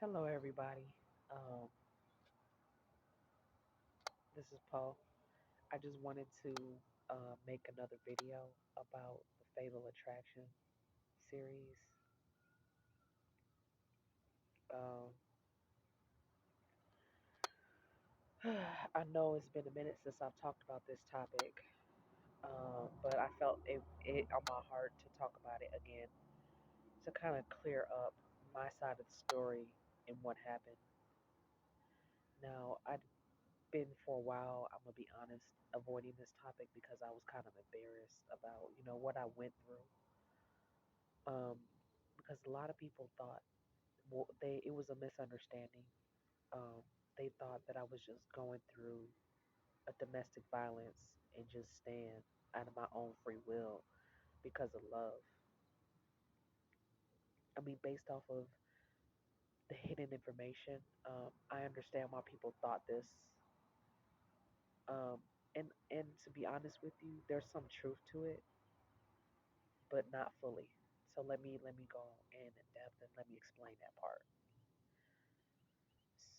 Hello, everybody. Um, this is Paul. I just wanted to make another video about the Fatal Attraction series. Um, I know it's been a minute since I've talked about this topic, but I felt it on my heart to talk about it again to kind of clear up my side of the story and what happened. Now, I've been for a while, I'm gonna be honest, avoiding this topic because I was kind of embarrassed about, what I went through. um, because a lot of people thought, well, it was a misunderstanding. Um, they thought that I was just going through a domestic violence and just staying out of my own free will because of love. I mean, based off of the hidden information, I understand why people thought this. Um, and to be honest with you, there's some truth to it, but not fully. So let me go in depth and let me explain that part.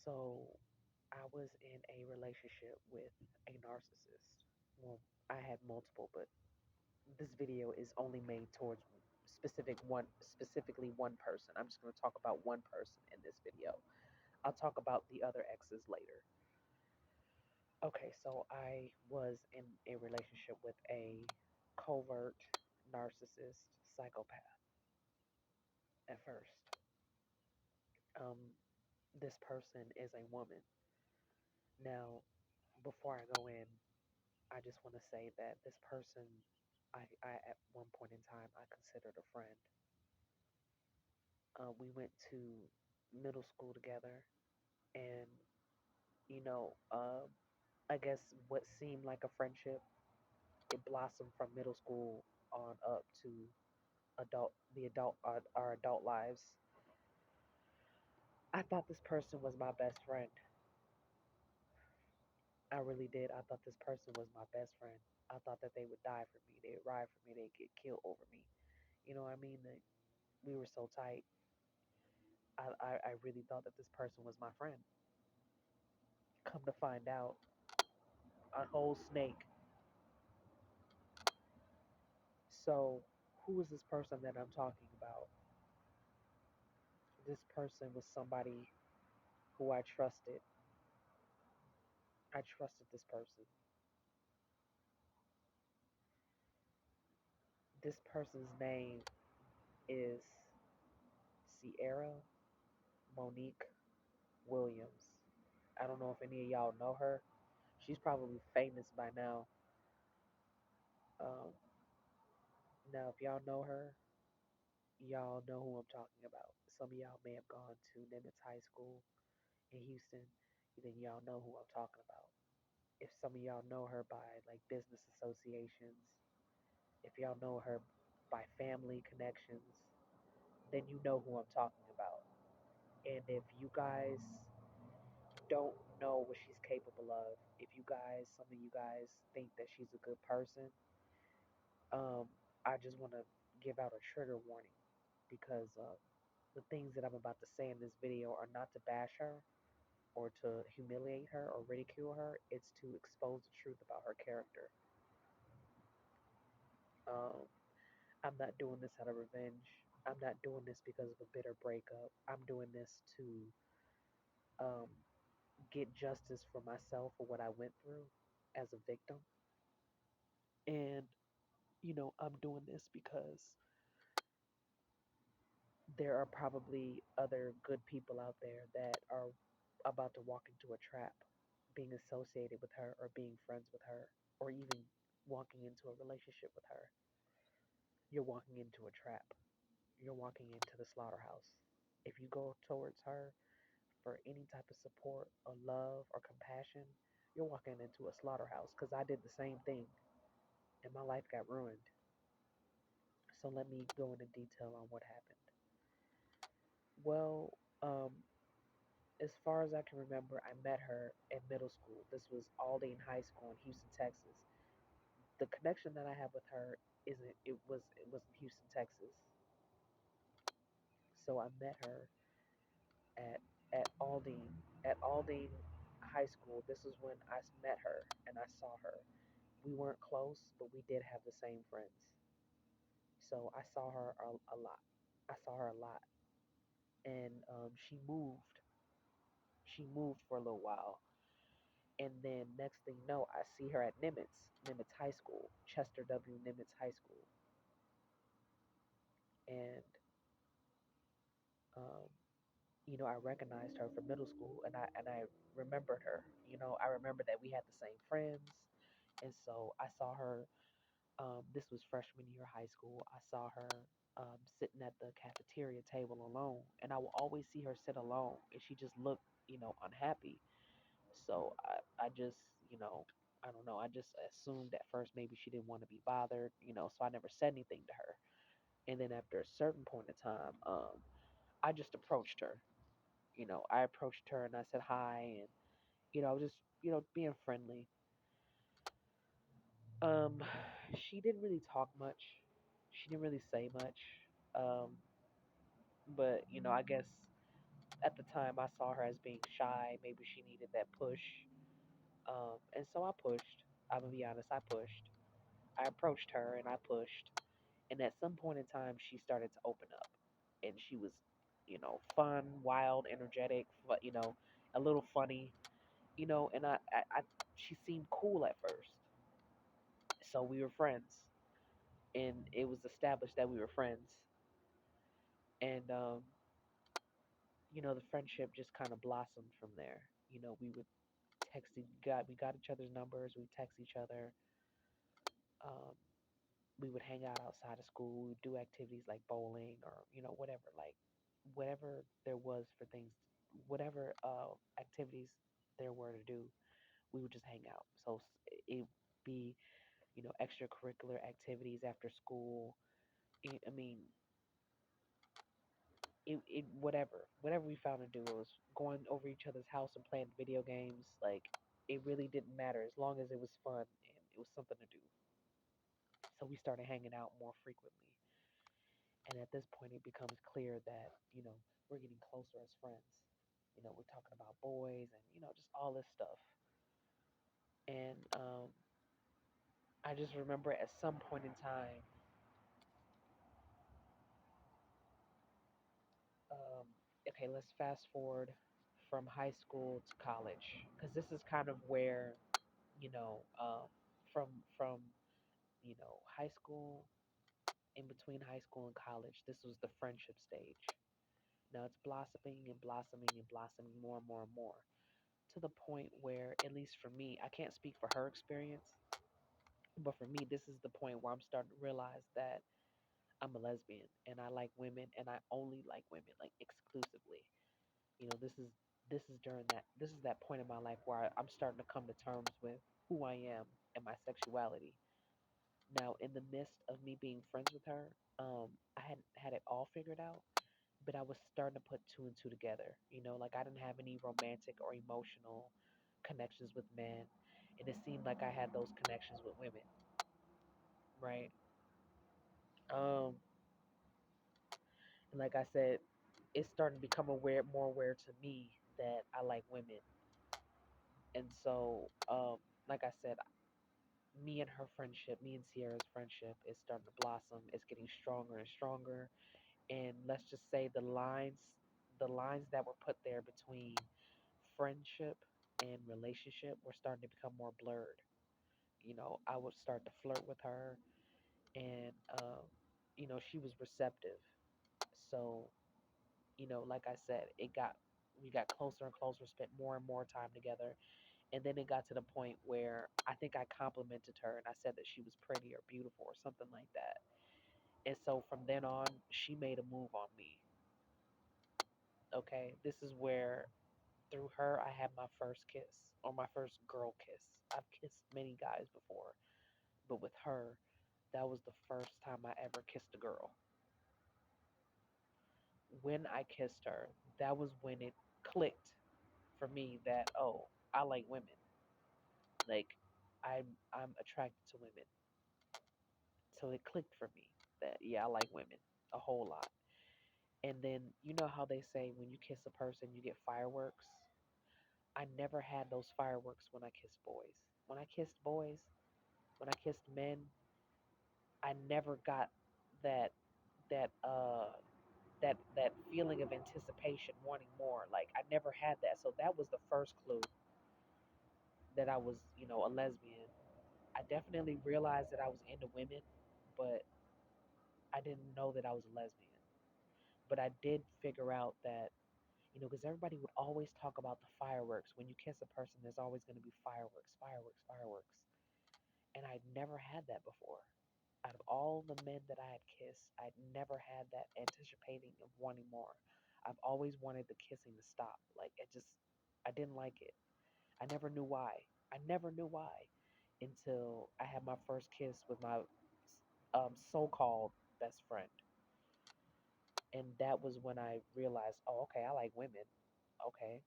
So I was in a relationship with a narcissist. Well, I had multiple, but this video is only made towards specifically one person. I'm just going to talk about one person in this video. I'll talk about the other exes later. Okay, so I was in a relationship with a covert narcissist psychopath at first. Um, this person is a woman. Now, before I go in, I just want to say that this person, I at one point in time, I considered a friend. We went to middle school together, and you know, I guess what seemed like a friendship, it blossomed from middle school on up to our adult lives. I thought this person was my best friend. I really did. I thought this person was my best friend. I thought that they would die for me. They'd ride for me. They'd get killed over me. You know what I mean? We were so tight. I really thought that this person was my friend. Come to find out, a whole snake. So, who is this person that I'm talking about? This person was somebody who I trusted. I trusted this person. This person's name is Sierra Monique Williams. I don't know if any of y'all know her. She's probably famous by now. Um, Now, if y'all know her, y'all know who I'm talking about. Some of y'all may have gone to Nimitz High School in Houston, then y'all know who I'm talking about. If some of y'all know her by like business associations, if y'all know her by family connections, then you know who I'm talking about. And if you guys don't know what she's capable of, if you guys, some of you guys think that she's a good person, um, I just want to give out a trigger warning because the things that I'm about to say in this video are not to bash her or to humiliate her or ridicule her. It's to expose the truth about her character. Um, I'm not doing this out of revenge. I'm not doing this because of a bitter breakup. I'm doing this to um, get justice for myself for what I went through as a victim. And, I'm doing this because there are probably other good people out there that are about to walk into a trap, being associated with her or being friends with her, or even walking into a relationship with her. You're walking into a trap. You're walking into the slaughterhouse. If you go towards her for any type of support or love or compassion, you're walking into a slaughterhouse because I did the same thing and my life got ruined. So let me go into detail on what happened. Well, as far as I can remember, I met her in middle school. This was Aldine High School in Houston, Texas. The connection that I have with her isn't it was in Houston, Texas. So I met her at at Aldine at Aldine High School. This is when I met her and I saw her. We weren't close, but we did have the same friends. So I saw her a lot. I saw her a lot, and She moved for a little while, and then next thing you know, I see her at Nimitz High School, Chester W. Nimitz High School, and um, I recognized her from middle school, and I remembered her. I remember that we had the same friends, and so I saw her. This was freshman year of high school. I saw her sitting at the cafeteria table alone, and I will always see her sit alone, and she just looked, unhappy. So I just, I don't know. I just assumed at first maybe she didn't want to be bothered, so I never said anything to her. And then after a certain point of time, I just approached her. I approached her and I said hi, and I was just, being friendly. Um, she didn't really talk much. She didn't really say much. Um, but I guess at the time I saw her as being shy. Maybe she needed that push. And so I pushed. I'm gonna be honest. I pushed. I approached her and I pushed. And at some point in time, she started to open up, and she was, fun, wild, energetic, a little funny, and she seemed cool at first. So we were friends, and it was established that we were friends. And the friendship just kind of blossomed from there. We would we got each other's numbers, we text each other. Um, we would hang out outside of school, we would do activities like bowling or, whatever, like whatever there was for things, whatever activities there were to do, we would just hang out. So it be, extracurricular activities after school. I mean, whatever we found to do, it was going over each other's house and playing video games. Like it really didn't matter as long as it was fun and it was something to do. So we started hanging out more frequently. And at this point, it becomes clear that, we're getting closer as friends. We're talking about boys and, just all this stuff. And I just remember at some point in time, um, okay, let's fast forward from high school to college, because this is kind of where, you know, um, from high school, in between high school and college, this was the friendship stage. Now it's blossoming and blossoming and blossoming more and more and more, to the point where, at least for me, I can't speak for her experience, but for me, this is the point where I'm starting to realize that I'm a lesbian and I like women and I only like women, like exclusively. This is that point in my life where I'm starting to come to terms with who I am and my sexuality. Now, in the midst of me being friends with her, I hadn't had it all figured out, but I was starting to put two and two together. Like I didn't have any romantic or emotional connections with men, and it seemed like I had those connections with women, right? Um, and like I said, it's starting to become more aware to me that I like women, and so, like I said, me and Sierra's friendship is starting to blossom. It's getting stronger and stronger, and let's just say the lines that were put there between friendship and relationship were starting to become more blurred. I would start to flirt with her, and she was receptive. So, like I said, we got closer and closer, spent more and more time together, and then it got to the point where I think I complimented her and I said that she was pretty or beautiful or something like that. And so from then on, she made a move on me. Okay, this is where through her I had my first kiss, or my first girl kiss. I've kissed many guys before, but with her, that was the first time I ever kissed a girl. When I kissed her, that was when it clicked for me that, oh, I like women. Like I'm attracted to women. So it clicked for me that, yeah, I like women a whole lot. And then you know how they say when you kiss a person, you get fireworks? I never had those fireworks when I kissed boys. When I kissed boys, when I kissed men, I never got that that uh that feeling of anticipation, wanting more. Like I never had that. So that was the first clue that I was, a lesbian. I definitely realized that I was into women, but I didn't know that I was a lesbian. But I did figure out that, because everybody would always talk about the fireworks. When you kiss a person, there's always going to be fireworks, fireworks, fireworks. And I'd never had that before. Out of all the men that I had kissed, I'd never had that anticipating of wanting more. I've always wanted the kissing to stop. Like I didn't like it. I never knew why. I never knew why until I had my first kiss with my so-called best friend, and that was when I realized, oh, okay, I like women. Okay,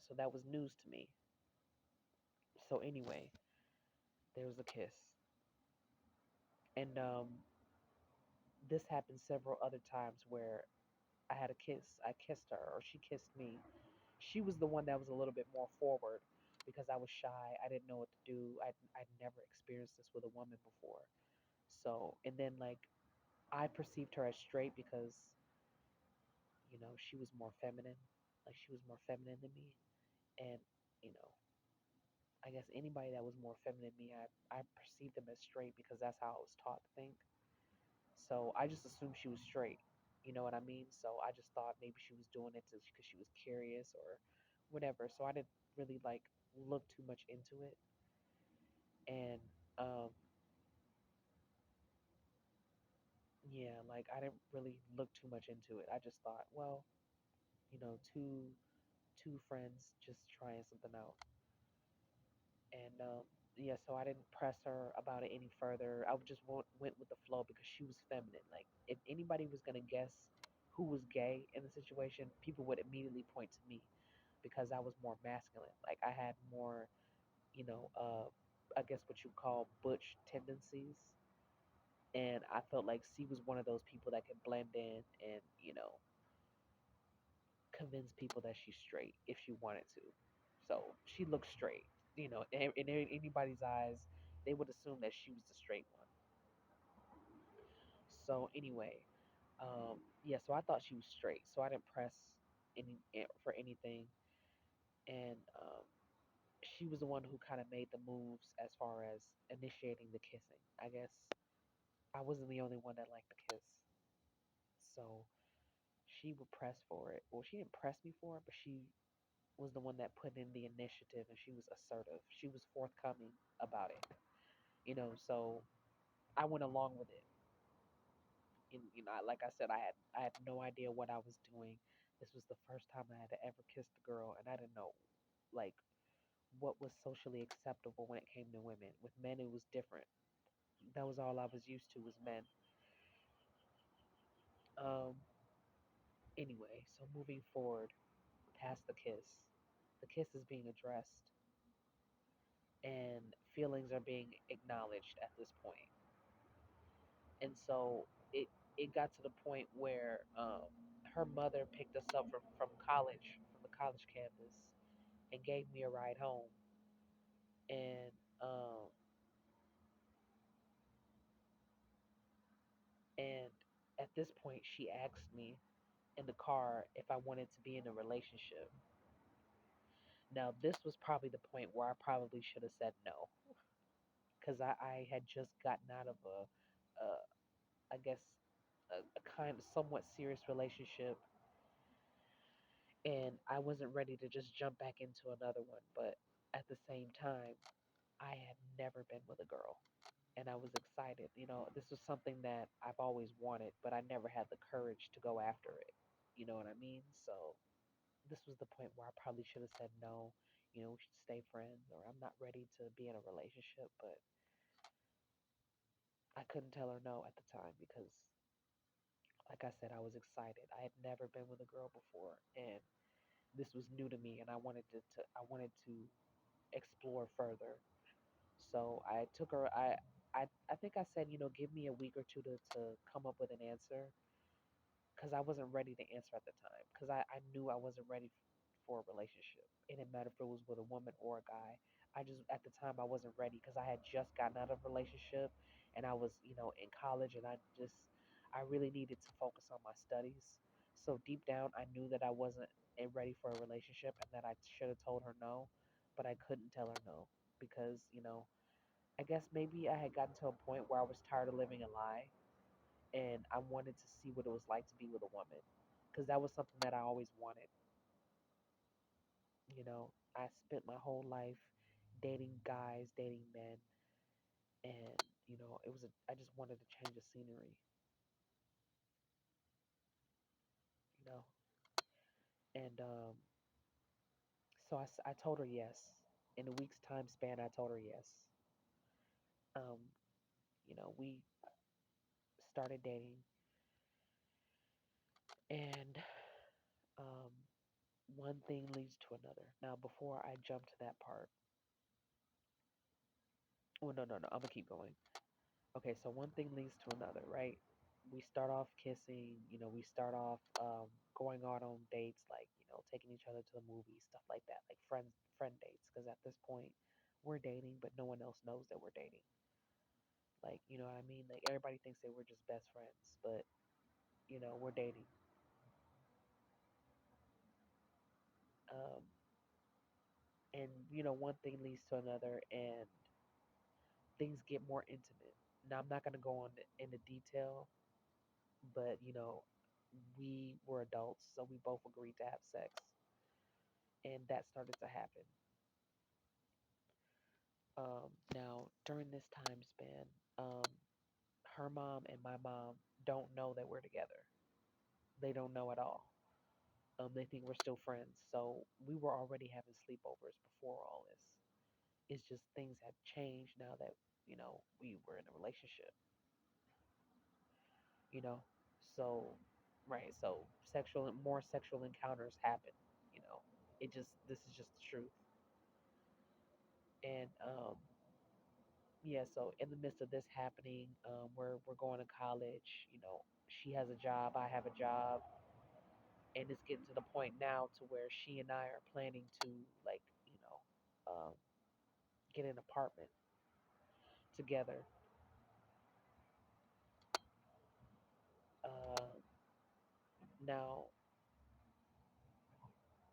so that was news to me. So anyway, there was a kiss, and this happened several other times where I had a kiss. I kissed her, or she kissed me. She was the one that was a little bit more forward because I was shy. I didn't know what to do. I'd never experienced this with a woman before. So, and then like I perceived her as straight because, she was more feminine. Like she was more feminine than me. And, you know, I guess anybody that was more feminine than me, I perceived them as straight because that's how I was taught to think. So I just assumed she was straight. You know what I mean? So I just thought maybe she was doing it because she was curious or whatever. So I didn't really like look too much into it. And yeah, like I didn't really look too much into it. I just thought, well, two friends just trying something out. And yeah, so I didn't press her about it any further. I just went with the flow because she was feminine. Like if anybody was gonna guess who was gay in the situation, people would immediately point to me because I was more masculine. Like I had more, you know, uh, I guess what you call butch tendencies. And I felt like she was one of those people that could blend in and, convince people that she's straight if she wanted to. So she looked straight. In anybody's eyes, they would assume that she was the straight one. So anyway, yeah. So I thought she was straight. So I didn't press for anything, and she was the one who kind of made the moves as far as initiating the kissing. I guess I wasn't the only one that liked the kiss. So she would press for it. Well, she didn't press me for it, but she was the one that put in the initiative and she was assertive. She was forthcoming about it. So I went along with it. And like I said, I had no idea what I was doing. This was the first time I had to ever kiss the girl and I didn't know like what was socially acceptable when it came to women. With men it was different. That was all I was used to was men. Um anyway, so moving forward past the kiss. The kiss is being addressed and feelings are being acknowledged at this point. And so it got to the point where her mother picked us up from college, from the college campus, and gave me a ride home. And and at this point, she asked me in the car if I wanted to be in a relationship. Now, this was probably the point where I probably should have said no, because I had just gotten out of I guess, a kind of somewhat serious relationship, and I wasn't ready to just jump back into another one. But at the same time, I had never been with a girl, and I was excited. This was something that I've always wanted, but I never had the courage to go after it. You know what I mean? So this was the point where I probably should have said no. We should stay friends, or I'm not ready to be in a relationship. But I couldn't tell her no at the time because, like I said, I was excited. I had never been with a girl before, and this was new to me, and I wanted to explore further. So I took her. I think I said, give me a week or two to come up with an answer. because I wasn't ready to answer at the time because I knew I wasn't ready for a relationship. It didn't matter if it was with a woman or a guy. I just at the time I wasn't ready because I had just gotten out of a relationship and I was, in college and I really needed to focus on my studies. So deep down I knew that I wasn't ready for a relationship and that I should have told her no, but I couldn't tell her no because, I guess maybe I had gotten to a point where I was tired of living a lie and I wanted to see what it was like to be with a woman because that was something that I always wanted. I spent my whole life dating guys, dating men, and I just wanted to change the scenery, you know. And so I told her yes. In a week's time span, I told her yes. Um, we started dating, and um, one thing leads to another. Now, before I jump to that part, well, no, no, no, I'm gonna keep going. Okay, so one thing leads to another, right? We start off kissing, we start off going out on dates, like, taking each other to the movies, stuff like that, like friend dates. Because at this point, we're dating, but no one else knows that we're dating. Like, you know what I mean? Like everybody thinks that we're just best friends, but we're dating. Um, and one thing leads to another, and things get more intimate. Now, I'm not gonna go on into detail, but we were adults, so we both agreed to have sex, and that started to happen. Now, during this time span, um, her mom and my mom don't know that we're together. They don't know at all. They think we're still friends. So we were already having sleepovers before all this. It's just things have changed now that we were in a relationship. You know, so right. So more sexual encounters happen. You know, this is just the truth. And yeah, so in the midst of this happening, we're going to college. She has a job, I have a job, and it's getting to the point now to where she and I are planning to, like, get an apartment together. Uh, Now,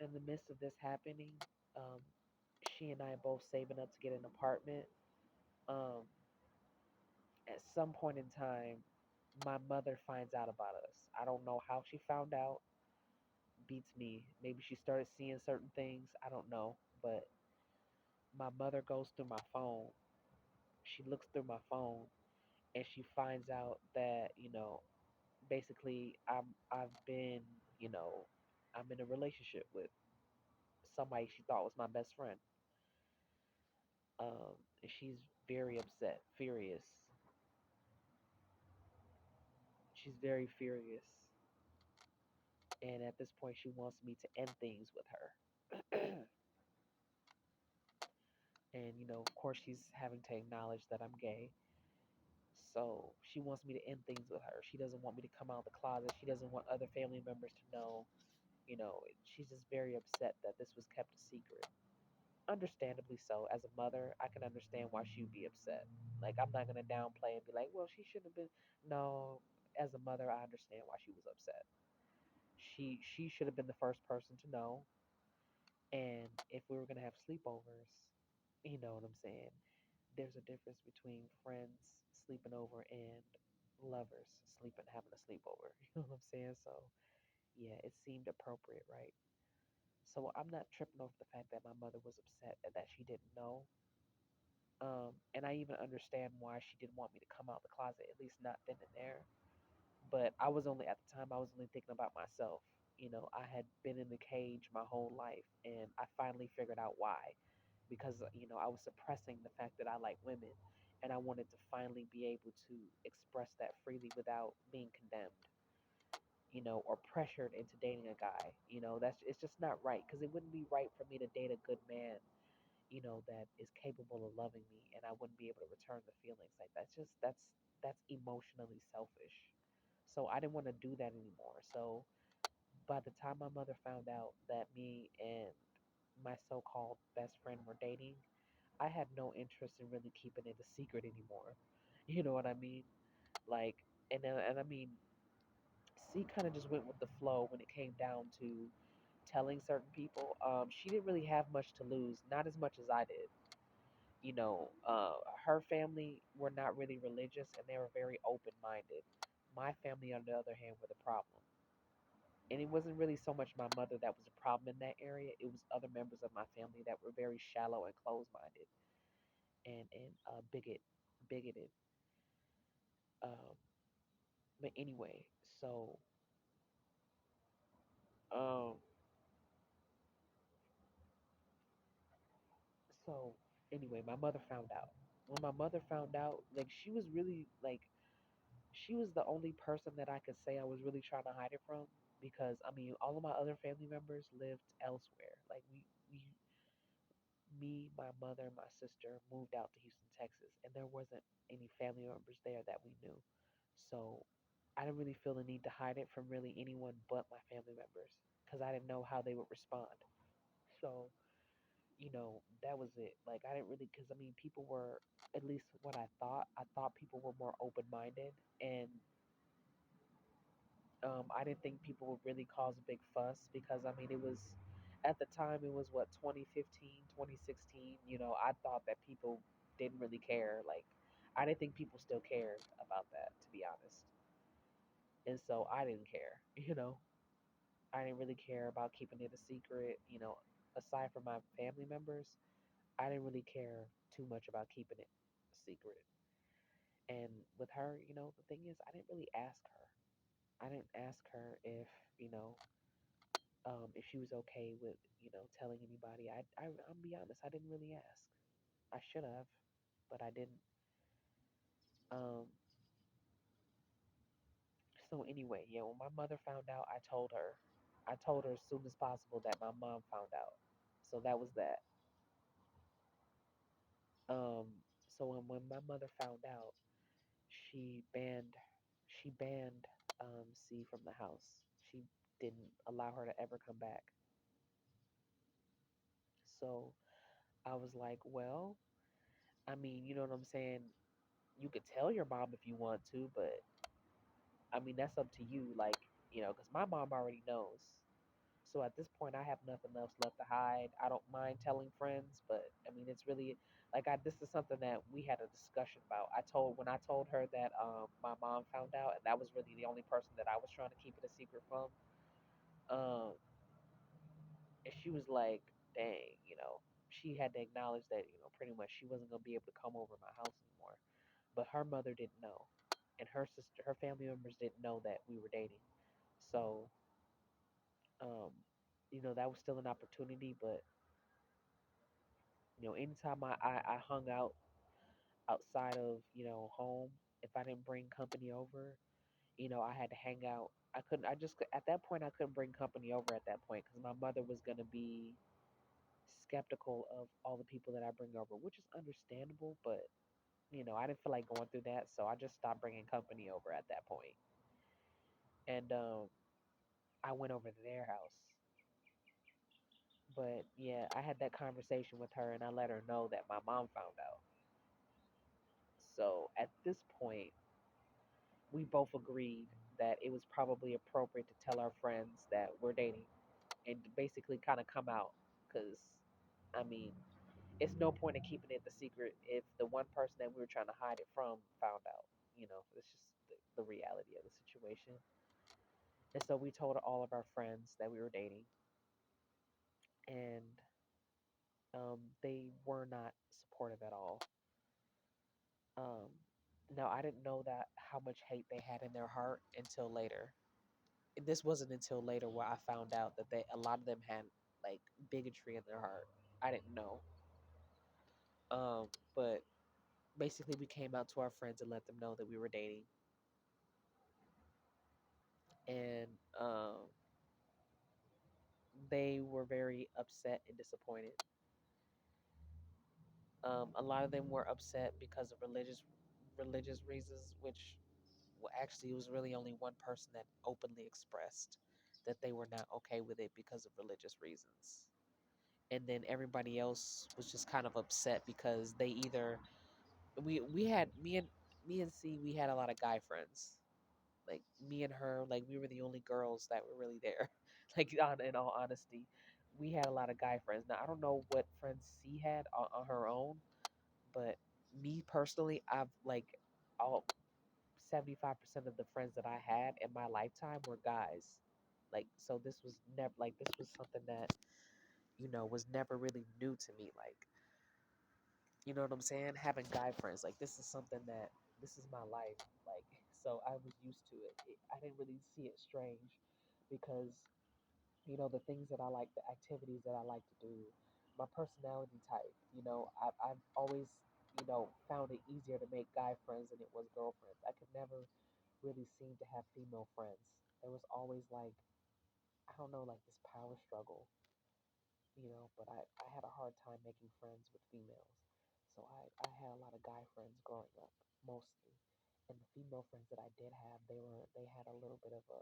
in the midst of this happening, um, she and I are both saving up to get an apartment. Um, at some point in time, my mother finds out about us. I don't know how she found out. Beats me. Maybe she started seeing certain things. I don't know. But my mother goes through my phone. She looks through my phone and she finds out that, basically I've been, you know, I'm in a relationship with somebody she thought was my best friend. And she's very upset, furious. She's very furious. And at this point she wants me to end things with her. And of course she's having to acknowledge that I'm gay. So she wants me to end things with her. She doesn't want me to come out of the closet. She doesn't want other family members to know. She's just very upset that this was kept a secret. Understandably so. As a mother, I can understand why she'd be upset. Like, I'm not gonna downplay and be like, well, she shouldn't have been. No, as a mother, I understand why she was upset. She should have been the first person to know. And if we were gonna have sleepovers, you know what I'm saying? There's a difference between friends sleeping over and lovers sleeping having a sleepover. You know what I'm saying? So yeah, it seemed appropriate, right? So I'm not tripping over the fact that my mother was upset and that she didn't know. And I even understand why she didn't want me to come out the closet, at least not then and there. But I was only at the time I was only thinking about myself. I had been in the cage my whole life, and I finally figured out why. Because I was suppressing the fact that I like women, and I wanted to finally be able to express that freely without being condemned, or pressured into dating a guy. That's it's just not right because it wouldn't be right for me to date a good man, that is capable of loving me, and I wouldn't be able to return the feelings. Like that's emotionally selfish. So I didn't want to do that anymore. So by the time my mother found out that me and my so-called best friend were dating, I had no interest in really keeping it a secret anymore. You know what I mean? Like, and I mean, C kind of just went with the flow when it came down to telling certain people. She didn't really have much to lose, not as much as I did. You know, her family were not really religious and they were very open-minded. My family, on the other hand, were the problem. And it wasn't really so much my mother that was a problem in that area. It was other members of my family that were very shallow and closed-minded and bigoted. Um, but anyway, um, so anyway, my mother found out. When my mother found out, like she was really like she was the only person that I could say I was really trying to hide it from because I mean all of my other family members lived elsewhere. Like we me, my mother, and my sister moved out to Houston, Texas, and there wasn't any family members there that we knew. So I didn't really feel the need to hide it from really anyone but my family members because I didn't know how they would respond. So, that was it. Like, I didn't really, because I mean, people were, at least what I thought people were more open minded. And I didn't think people would really cause a big fuss because I mean, at the time, it was what, 2015, 2016. I thought that people didn't really care. Like, I didn't think people still cared about that, to be honest. And so I didn't care, I didn't really care about keeping it a secret. Aside from my family members, I didn't really care too much about keeping it a secret. And with her, the thing is, I didn't really ask her. I didn't ask her if she was okay with, telling anybody. I'll be honest, I didn't really ask. I should have, but I didn't. Um, so anyway, yeah, when my mother found out, I told her. I told her as soon as possible that my mom found out. So that was that. Um, so when my mother found out, she banned she banned C from the house. She didn't allow her to ever come back. So I was like, well, I mean, you know what I'm saying? You could tell your mom if you want to, but I mean, that's up to you. Like, because my mom already knows. So at this point, I have nothing else left to hide. I don't mind telling friends, but I mean, it's really like this is something that we had a discussion about. When I told her that my mom found out, and that was really the only person that I was trying to keep it a secret from. Um, and she was like, "Dang," she had to acknowledge that pretty much she wasn't gonna be able to come over my house anymore. But her mother didn't know, and her family members didn't know that we were dating. So, um, that was still an opportunity, but anytime I hung out outside of, home, if I didn't bring company over, I had to hang out. I couldn't, I just, at that point, I couldn't bring company over at that point because my mother was going to be skeptical of all the people that I bring over, which is understandable, but, I didn't feel like going through that. So I just stopped bringing company over at that point. And I went over to their house. But yeah, I had that conversation with her and I let her know that my mom found out. So at this point, we both agreed that it was probably appropriate to tell our friends that we're dating and to basically kind of come out because I mean it's no point in keeping it the secret if the one person that we were trying to hide it from found out. It's just the reality of the situation. And so we told all of our friends that we were dating, and they were not supportive at all. Um, now I didn't know that how much hate they had in their heart until later. This wasn't until later where I found out that a lot of them had like bigotry in their heart. I didn't know. But basically we came out to our friends and let them know that we were dating. And they were very upset and disappointed. A lot of them were upset because of religious reasons, which Well, actually, it was really only one person that openly expressed that they were not okay with it because of religious reasons. And then everybody else was just kind of upset because they either we had me and C we had a lot of guy friends. Like me and her, like we were the only girls that were really there. Like in all honesty, we had a lot of guy friends. Now I don't know what friends C had on her own, but me personally, I've like all 75% of the friends that I had in my lifetime were guys. Like so this was never like this was something that, was never really new to me. Like, you know what I'm saying? Having guy friends. Like this is something that this is my life. Like so I was used to it. I didn't really see it strange because, the things that I like, the activities that I like to do, my personality type, I've always, found it easier to make guy friends than it was girlfriends. I could never really seem to have female friends. There was always like, I don't know, like this power struggle, but I had a hard time making friends with females. So I had a lot of guy friends growing up, mostly. And the female friends that I did have, they had a little bit of a,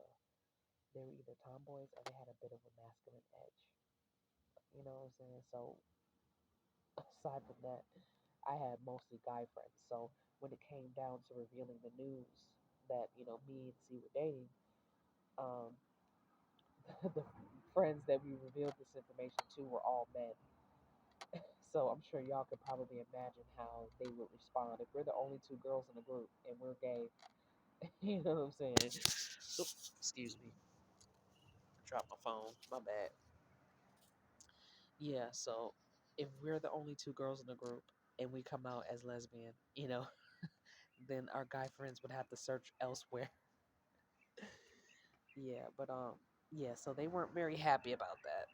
they were either tomboys or they had a bit of a masculine edge. You know what I'm saying? So aside from that, I had mostly guy friends. So when it came down to revealing the news that, me and C were dating, um, the friends that we revealed this information to were all men. So I'm sure y'all could probably imagine how they would respond if we're the only two girls in the group and we're gay. You know what I'm saying? Oops, excuse me. Dropped my phone. My bad. Yeah, so if we're the only two girls in the group and we come out as lesbian, then our guy friends would have to search elsewhere. Yeah, but yeah, so they weren't very happy about that.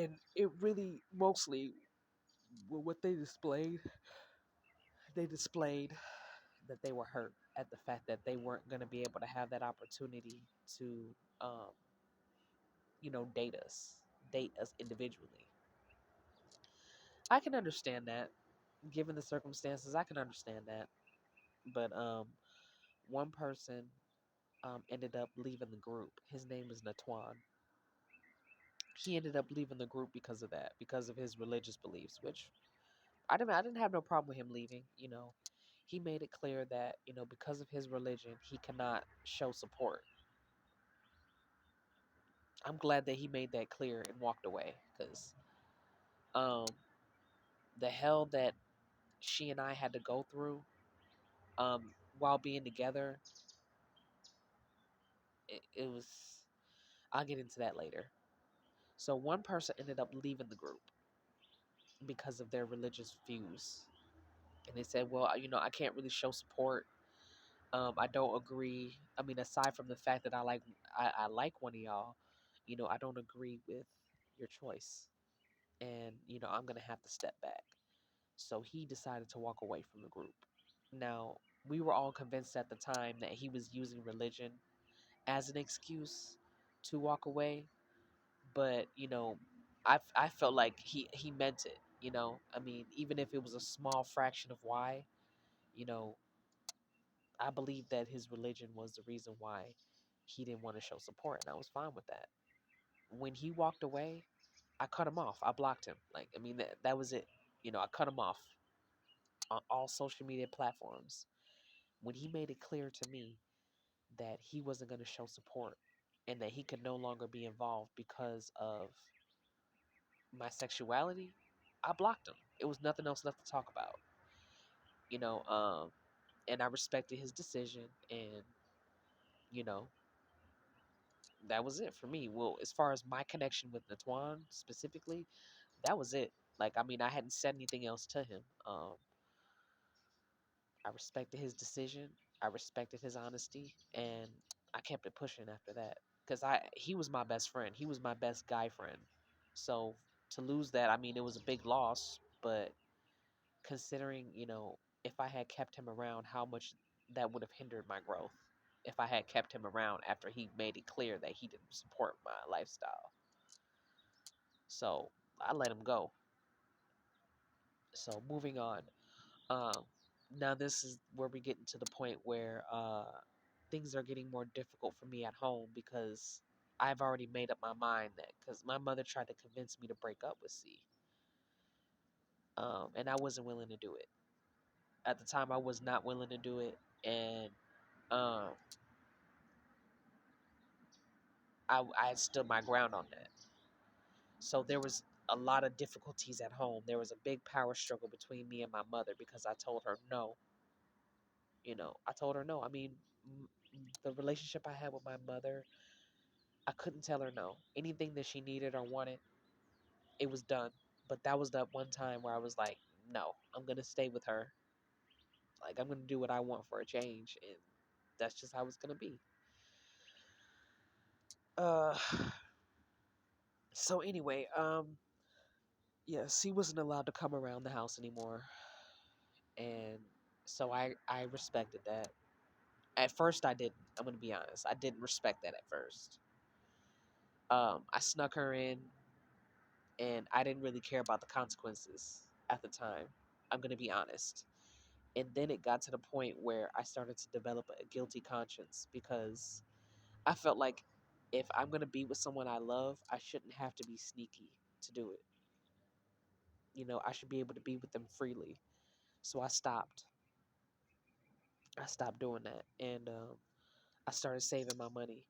And it really mostly what they displayed that they were hurt at the fact that they weren't going to be able to have that opportunity to um date us individually. I can understand that. Given the circumstances, I can understand that. But one person ended up leaving the group. His name is Natwan. He ended up leaving the group because of that, because of his religious beliefs, which I didn't have no problem with him leaving. He made it clear that, because of his religion, he cannot show support. I'm glad that he made that clear and walked away because um, the hell that she and I had to go through um, while being together, it was. I'll get into that later. So one person ended up leaving the group because of their religious views, and they said, "Well, I can't really show support. I don't agree. I mean, aside from the fact that I like one of y'all, I don't agree with your choice, and I'm gonna have to step back." So he decided to walk away from the group. Now, we were all convinced at the time that he was using religion as an excuse to walk away, but I felt like he meant it. I mean, even if it was a small fraction of why, you know, I believe that his religion was the reason why he didn't want to show support, and I was fine with that. When he walked away, I cut him off. I blocked him. Like, I mean, that was it. I cut him off on all social media platforms. When he made it clear to me that he wasn't going to show support and that he could no longer be involved because of my sexuality, I blocked him. It was nothing else left to talk about, you know. And I respected his decision, and you know, that was it for me. Well, as far as my connection with Natwan specifically, that was it. Like, I mean, I hadn't said anything else to him. I respected his decision. I respected his honesty, and I kept it pushing after that because he was my best friend. He was my best guy friend. So to lose that, I mean, it was a big loss. But considering, if I had kept him around, how much that would have hindered my growth. If I had kept him around after he made it clear that he didn't support my lifestyle, so I let him go. So moving on. Um, Now this is where we get into the point where things are getting more difficult for me at home because I've already made up my mind that because my mother tried to convince me to break up with C, and I wasn't willing to do it. At the time, I was not willing to do it, and um, I stood my ground on that. So there was a lot of difficulties at home. There was a big power struggle between me and my mother because I told her no. I told her no. I mean, the relationship I had with my mother, I couldn't tell her no. Anything that she needed or wanted, it was done. But that was that one time where I was like, no, I'm gonna stay with her. Like I'm gonna do what I want for a change, and that's just how it's gonna be. Uh, so anyway, yeah, she wasn't allowed to come around the house anymore, and so I respected that. At first, I didn't. I'm gonna be honest. I didn't respect that at first. I snuck her in, and I didn't really care about the consequences at the time. I'm gonna be honest. And then it got to the point where I started to develop a guilty conscience because I felt like if I'm gonna be with someone I love, I shouldn't have to be sneaky to do it. I should be able to be with them freely. So I stopped. I stopped doing that, and I started saving my money.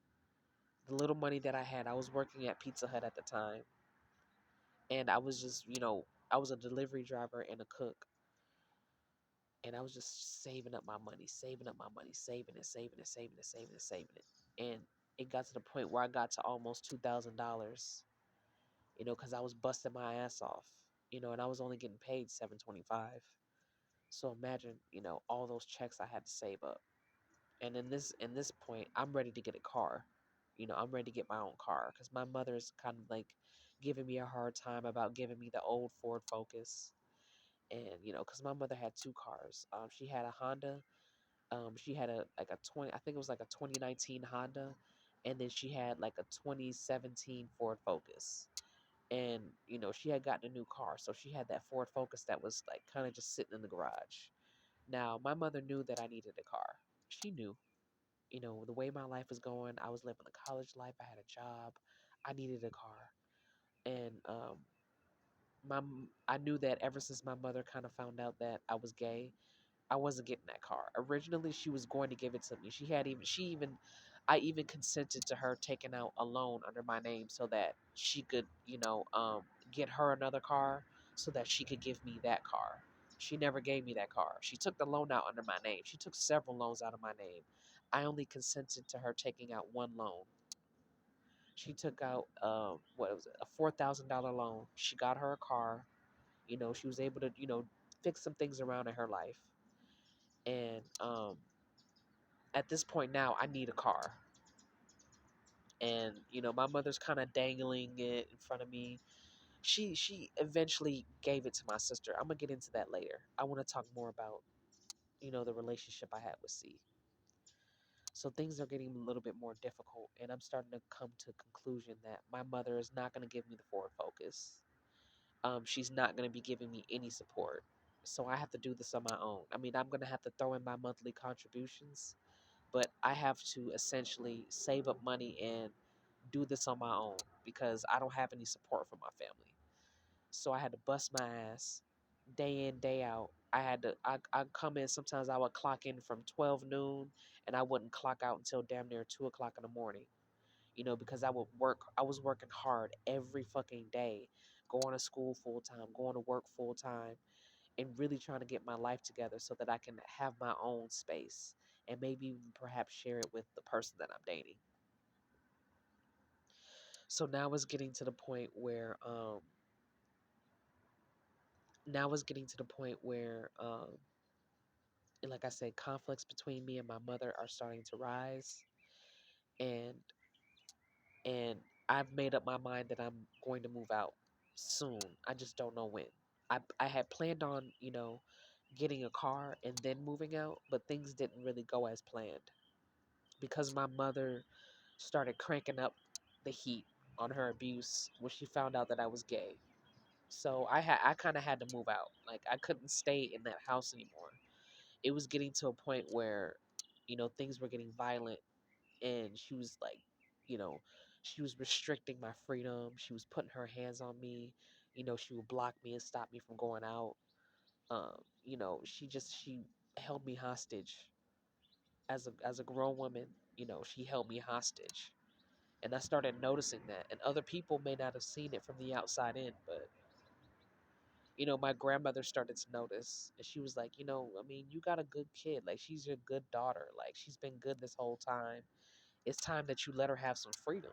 The little money that I had, I was working at Pizza Hut at the time, and I was just, I was a delivery driver and a cook, and I was just saving up my money, saving up my money, saving it, saving it, saving it, saving it, saving it, and it got to the point where I got to almost $2,000, because I was busting my ass off, and I was only getting paid 725. So imagine, all those checks I had to save up. And in this point, I'm ready to get a car. I'm ready to get my own car because my mother's kind of like giving me a hard time about giving me the old Ford Focus. And because my mother had two cars. She had a Honda. She had a 20. I think it was like a 2019 Honda, and then she had like a 2017 Ford Focus. And she had gotten a new car, so she had that Ford Focus that was like kind of just sitting in the garage. Now my mother knew that I needed a car. She knew. The way my life was going, I was living a college life. I had a job. I needed a car. And I knew that ever since my mother kind of found out that I was gay, I wasn't getting that car. Originally, she was going to give it to me. I even consented to her taking out a loan under my name so that she could, get her another car so that she could give me that car. She never gave me that car. She took the loan out under my name. She took several loans out of my name. I only consented to her taking out one loan. She took out what was it, a $4,000 loan. She got her a car. She was able to fix some things around in her life. And at this point now, I need a car. And my mother's kind of dangling it in front of me. She eventually gave it to my sister. I'm gonna get into that later. I want to talk more about the relationship I had with C. So things are getting a little bit more difficult, and I'm starting to come to a conclusion that my mother is not going to give me the Ford Focus. She's not going to be giving me any support. So I have to do this on my own. I mean, I'm going to have to throw in my monthly contributions, but I have to essentially save up money and do this on my own because I don't have any support from my family. So I had to bust my ass day in, day out. I'd come in, sometimes I would clock in from 12 noon and I wouldn't clock out until damn near 2 o'clock in the morning, because I was working hard every fucking day, going to school full time, going to work full time, and really trying to get my life together so that I can have my own space and maybe even perhaps share it with the person that I'm dating. So now it's getting to the point where and like I said, conflicts between me and my mother are starting to rise, and and I've made up my mind that I'm going to move out soon. I just don't know when. I had planned on, getting a car and then moving out, but things didn't really go as planned because my mother started cranking up the heat on her abuse when she found out that I was gay. So I kind of had to move out. Like I couldn't stay in that house anymore. it was getting to a point where, things were getting violent, and she was like, you know, she was restricting my freedom. She was putting her hands on me. She would block me and stop me from going out. She held me hostage as a grown woman. She held me hostage, and I started noticing that. And other people may not have seen it from the outside in, but my grandmother started to notice, and she was like, I mean, you got a good kid. Like, she's your good daughter. Like, she's been good this whole time. It's time that you let her have some freedom.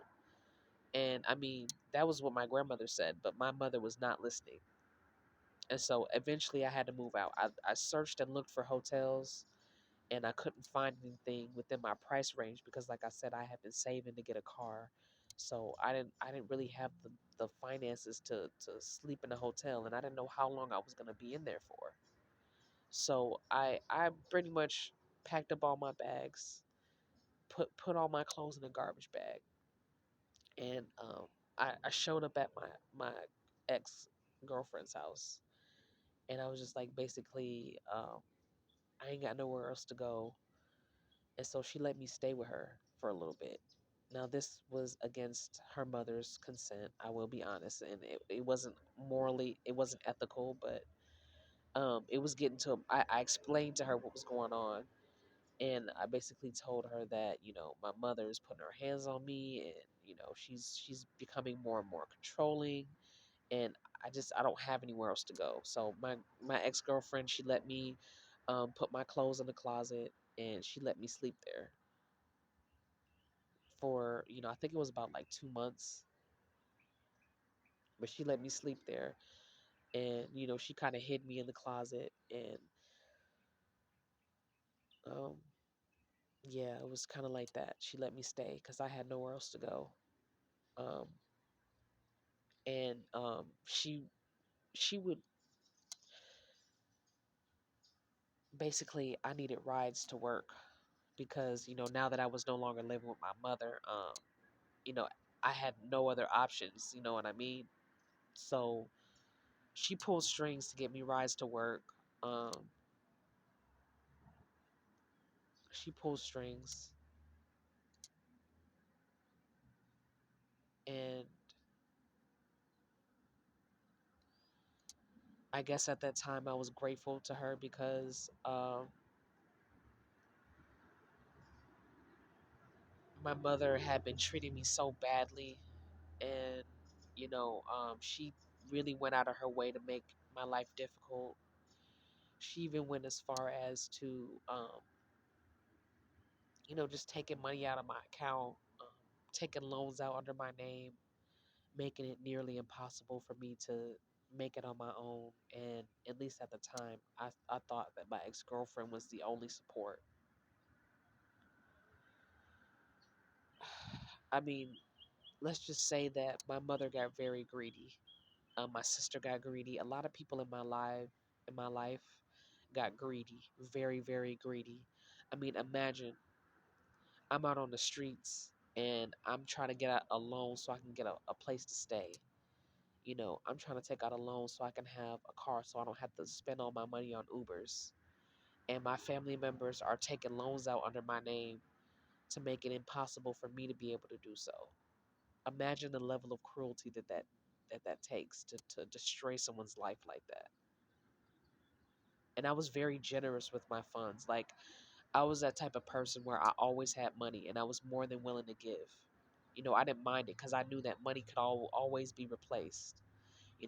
And I mean, that was what my grandmother said, but my mother was not listening. And so eventually I had to move out. I searched and looked for hotels, and I couldn't find anything within my price range because, like I said, I had been saving to get a car. So I didn't really have the finances to sleep in a hotel, and I didn't know how long I was gonna be in there for. So I pretty much packed up all my bags, put all my clothes in a garbage bag, and I showed up at my ex girlfriend's house, and I was just like, basically, I ain't got nowhere else to go, and so she let me stay with her for a little bit. Now this was against her mother's consent. I will be honest, and it wasn't morally, it wasn't ethical, but it was getting to. I explained to her what was going on, and I basically told her that my mother is putting her hands on me, and she's becoming more and more controlling, and I don't have anywhere else to go. So my ex girlfriend, she let me put my clothes in the closet, and she let me sleep there for I think it was about like 2 months, but she let me sleep there, and she kind of hid me in the closet, and um yeah, it was kind of like that. She let me stay because I had nowhere else to go. Um, and she would basically, I needed rides to work because now that I was no longer living with my mother, you know I had no other options. You know what I mean? So she pulled strings to get me rides to work. Um, she pulled strings, and I guess at that time I was grateful to her because my mother had been treating me so badly, and she really went out of her way to make my life difficult. She even went as far as to just taking money out of my account, taking loans out under my name, making it nearly impossible for me to make it on my own. And at least at the time, I thought that my ex girlfriend was the only support. I mean, let's just say that my mother got very greedy. My sister got greedy. A lot of people in my life got greedy, very, very greedy. I mean, imagine I'm out on the streets and I'm trying to get out a loan so I can get a place to stay. I'm trying to take out a loan so I can have a car so I don't have to spend all my money on Ubers. And my family members are taking loans out under my name to make it impossible for me to be able to do so. Imagine the level of cruelty that takes to destroy someone's life like that. And I was very generous with my funds. Like, I was that type of person where I always had money and I was more than willing to give. I didn't mind it because I knew that money could always be replaced.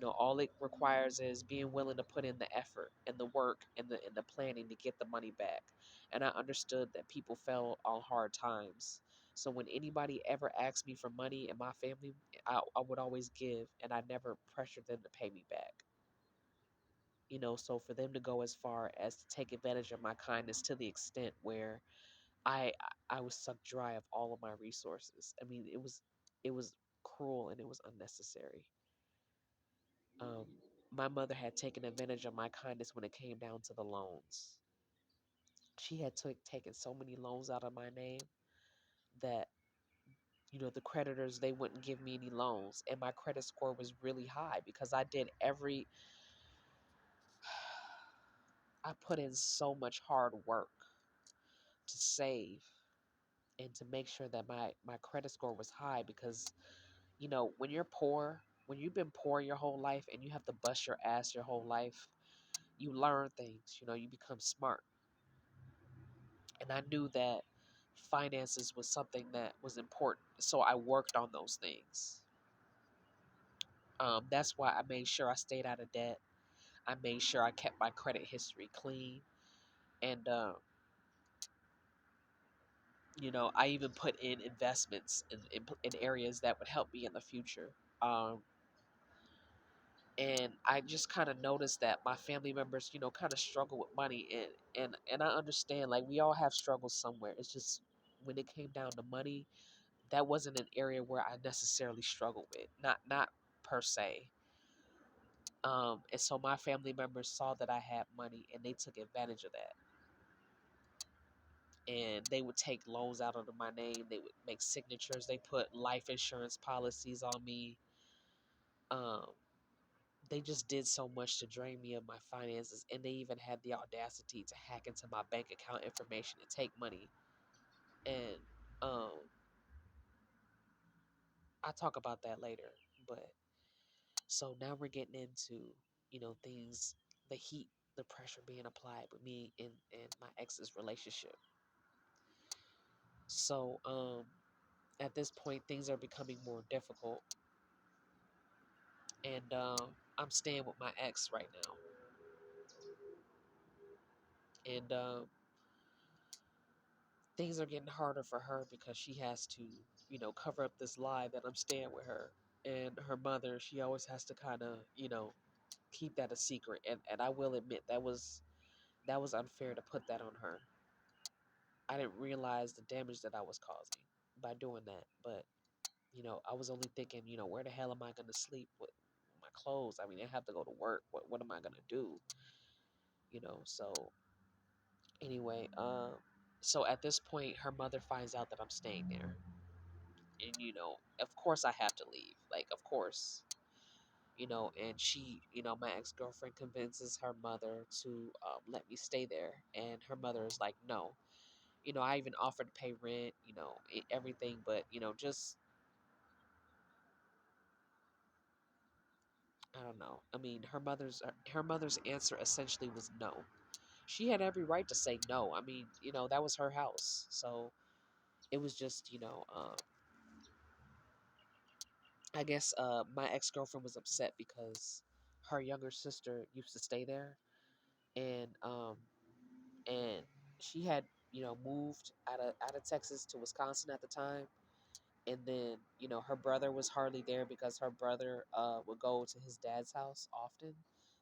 All it requires is being willing to put in the effort and the work and the planning to get the money back. And I understood that people fell on hard times. So when anybody ever asked me for money in my family, I would always give, and I never pressured them to pay me back. So for them to go as far as to take advantage of my kindness to the extent where I I was sucked dry of all of my resources. I mean, it was cruel and it was unnecessary. Um, my mother had taken advantage of my kindness when it came down to the loans. She had taken so many loans out of my name that the creditors, they wouldn't give me any loans, and my credit score was really high because I did I put in so much hard work to save and to make sure that my credit score was high because when you're poor, when you've been poor your whole life and you have to bust your ass your whole life, you learn things, you become smart. And I knew that finances was something that was important, so I worked on those things. That's why I made sure I stayed out of debt. I made sure I kept my credit history clean, and I even put in investments in areas that would help me in the future. And I just kind of noticed that my family members, kind of struggle with money, and I understand, like, we all have struggles somewhere. It's just when it came down to money, that wasn't an area where I necessarily struggled with, not per se. And so my family members saw that I had money and they took advantage of that. And they would take loans out under my name. They would make signatures. They put life insurance policies on me. Um, they just did so much to drain me of my finances, and they even had the audacity to hack into my bank account information and take money. And um, I'll talk about that later. But so now we're getting into things, the heat, the pressure being applied with me and my ex's relationship. So at this point, things are becoming more difficult, and I'm staying with my ex right now, and things are getting harder for her because she has to, cover up this lie that I'm staying with her. And her mother, she always has to kind of, keep that a secret. And I will admit that was unfair to put that on her. I didn't realize the damage that I was causing by doing that. But, I was only thinking, where the hell am I gonna sleep with my clothes? I mean, I have to go to work. What am I gonna do? So anyway, so at this point her mother finds out that I'm staying there, and of course I have to leave, like, of course. And she, my ex-girlfriend convinces her mother to let me stay there, and her mother is like, no. I even offered to pay rent, everything, but just, I don't know. I mean, her mother's answer essentially was no. She had every right to say no. I mean, that was her house. So it was just, I guess my ex girlfriend was upset because her younger sister used to stay there, and she had moved out of Texas to Wisconsin at the time, and then her brother was hardly there because her brother would go to his dad's house often,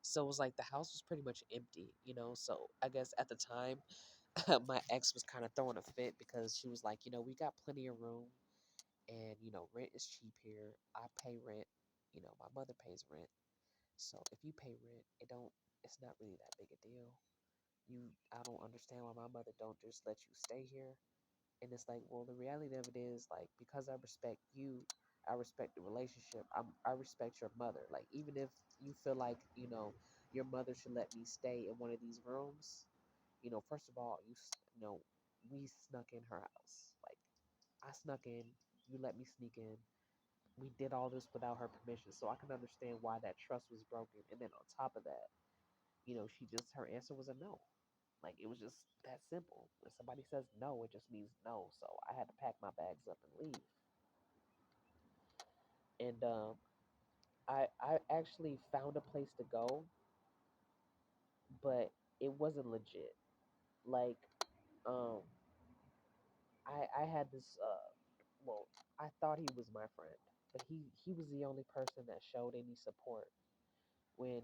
so it was like the house was pretty much empty. So I guess at the time my ex was kind of throwing a fit because she was like, we got plenty of room, and rent is cheap here. I pay rent, my mother pays rent, so if you pay rent, it's not really that big a deal. I don't understand why my mother don't just let you stay here. And it's like, well, the reality of it is, like, because I respect you, I respect the relationship. I respect your mother. Like, even if you feel like your mother should let me stay in one of these rooms, first of all, we snuck in her house. Like, I snuck in, you let me sneak in. We did all this without her permission, so I can understand why that trust was broken. And then on top of that, her answer was a no. Like, it was just that simple. When somebody says no, it just means no. So I had to pack my bags up and leave. And I actually found a place to go, but it wasn't legit. Like, um, I had this well, I thought he was my friend, but he was the only person that showed any support when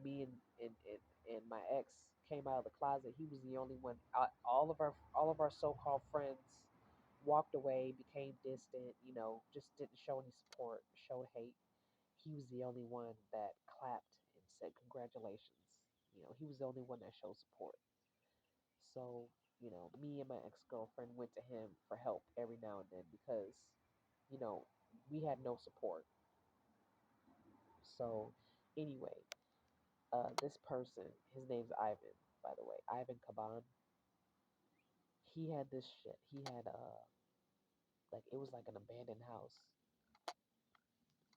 me and my ex came out of the closet. He was the only one. All of our so-called friends walked away, became distant. Just didn't show any support, showed hate. He was the only one that clapped and said congratulations. He was the only one that showed support. So me and my ex-girlfriend went to him for help every now and then because you know we had no support. So anyway, This person, his name's Ivan, by the way, Ivan Kaban. He had this shit. He had like it was like an abandoned house,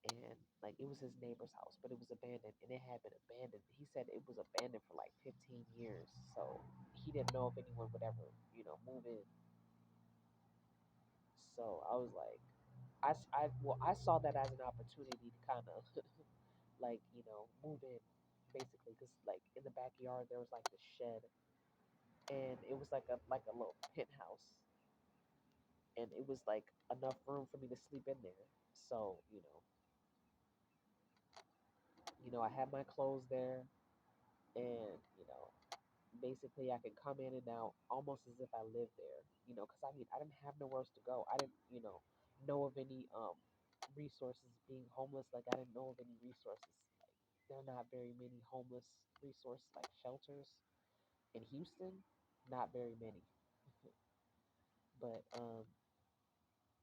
and like it was his neighbor's house, but it was abandoned, and it had been abandoned. He said it was abandoned for like 15 years, so he didn't know if anyone would ever, move in. So I was like, I saw that as an opportunity to kind of like move in, basically, because like in the backyard there was like this shed, and it was like a little penthouse, and it was like enough room for me to sleep in there. So I had my clothes there, and basically I could come in and out almost as if I lived there. Because I mean I didn't have nowhere else to go. I didn't know of any resources being homeless. Like I didn't know of any resources. Like there are not very many homeless resources like shelters in Houston. Not very many. But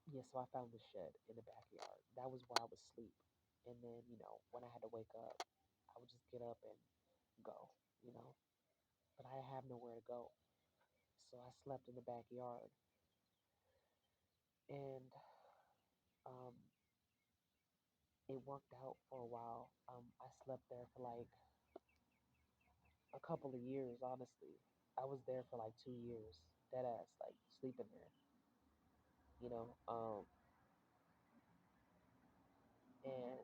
yeah, so I found the shed in the backyard. That was where I would sleep. And then, when I had to wake up, I would just get up and go, you know. But I have nowhere to go. So I slept in the backyard. And um, it worked out for a while. I slept there for like a couple of years, honestly. I was there for like 2 years, dead ass, like sleeping there, you know. And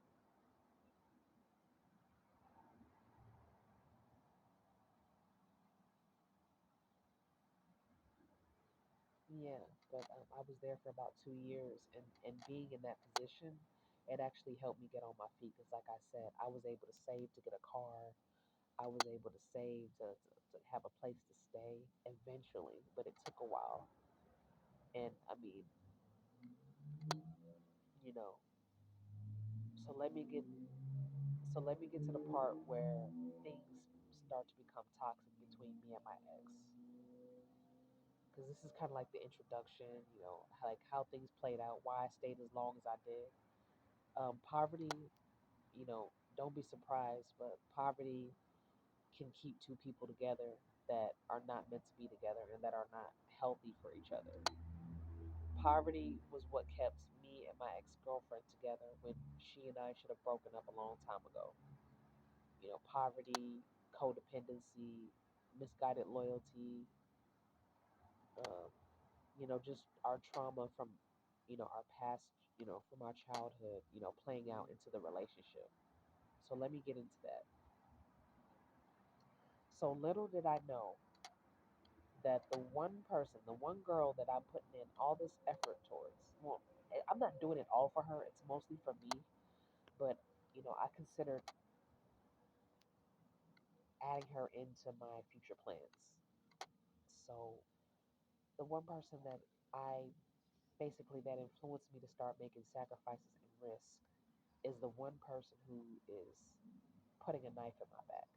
yeah, but I was there for about 2 years, and being in that position, it actually helped me get on my feet. Because, like I said, I was able to save to get a car. I was able to save to have a place to stay eventually, but it took a while. And I mean, you know, so let me get to the part where things start to become toxic between me and my ex. Because this is kind of like the introduction, like how things played out, why I stayed as long as I did. Poverty, don't be surprised, but poverty can keep two people together that are not meant to be together and that are not healthy for each other. Poverty was what kept me and my ex girlfriend together when she and I should have broken up a long time ago. Poverty, codependency, misguided loyalty, um, just our trauma from, our past, from our childhood, playing out into the relationship. So let me get into that. So little did I know that the one person, the one girl that I'm putting in all this effort towards, well, I'm not doing it all for her, it's mostly for me, but, I considered adding her into my future plans. So the one person that I basically that influenced me to start making sacrifices and risk is the one person who is putting a knife in my back.